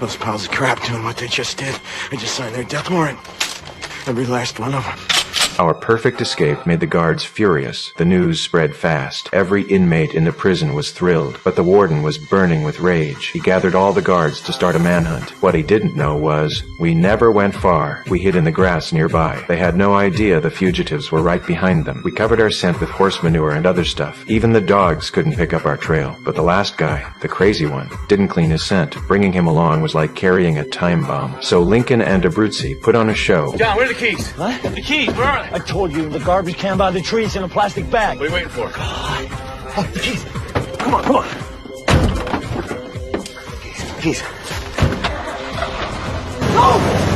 Those piles of crap doing what they just did. They just signed their death warrant. Every last one of them. Our perfect escape made the guards furious. The news spread fast. Every inmate in the prison was thrilled, but the warden was burning with rage. He gathered all the guards to start a manhunt. What he didn't know was, we never went far. We hid in the grass nearby. They had no idea the fugitives were right behind them. We covered our scent with horse manure and other stuff. Even the dogs couldn't pick up our trail. But the last guy, the crazy one, didn't clean his scent. Bringing him along was like carrying a time bomb. So Lincoln and Abruzzi put on a show. John, where are the keys? What? The keys, where are they? I told you, the garbage can by the trees in a plastic bag. What are you waiting for? God. Oh, the keys. Come on, come on. Keys. No!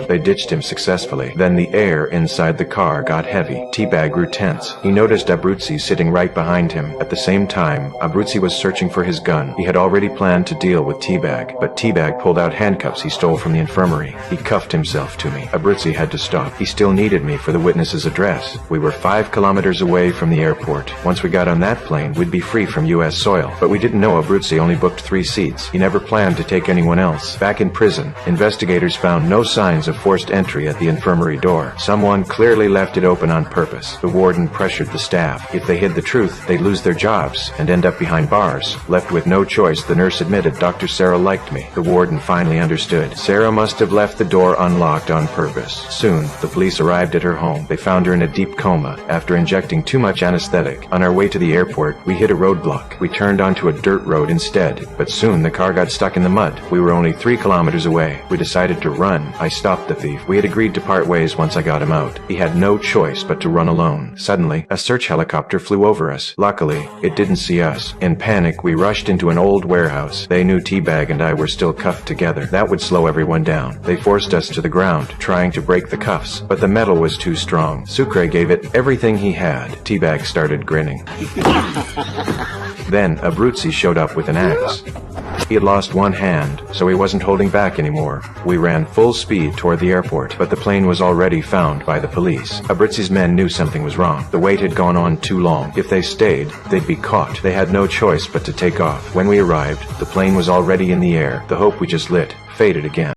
They ditched him successfully. Then the air inside the car got heavy. T-Bag grew tense. He noticed Abruzzi sitting right behind him. At the same time, Abruzzi was searching for his gun. He had already planned to deal with T-Bag, but T-Bag pulled out handcuffs he stole from the infirmary. He cuffed himself to me. Abruzzi had to stop. He still needed me for the witness's address. We were 5 kilometers away from the airport. Once we got on that plane, we'd be free from U.S. soil. But we didn't know Abruzzi only booked 3 seats. He never planned to take anyone else. Back in prison, investigators found no signs of forced entry at the infirmary door. Someone clearly left it open on purpose. The warden pressured the staff. If they hid the truth, they'd lose their jobs and end up behind bars. Left with no choice, the nurse admitted Dr. Sarah liked me. The warden finally understood. Sarah must have left the door unlocked on purpose. Soon, the police arrived at her home. They found her in a deep coma after injecting too much anesthetic. On our way to the airport, we hit a roadblock. We turned onto a dirt road instead, but soon the car got stuck in the mud. We were only 3 kilometers away. We decided to run. I stopped the thief. We had agreed to part ways once I got him out. He had no choice but to run alone. Suddenly, a search helicopter flew over us. Luckily, it didn't see us. In panic, we rushed into an old warehouse. They knew T-Bag and I were still cuffed together. That would slow everyone down. They forced us to the ground, trying to break the cuffs, but the metal was too strong. Sucre gave it everything he had. T-Bag started grinning. Then, Abruzzi showed up with an axe. He had lost one hand, so he wasn't holding back anymore. We ran full speed toward the airport, but the plane was already found by the police. Abruzzi's men knew something was wrong. The wait had gone on too long. If they stayed, they'd be caught. They had no choice but to take off. When we arrived, the plane was already in the air. The hope we just lit faded again.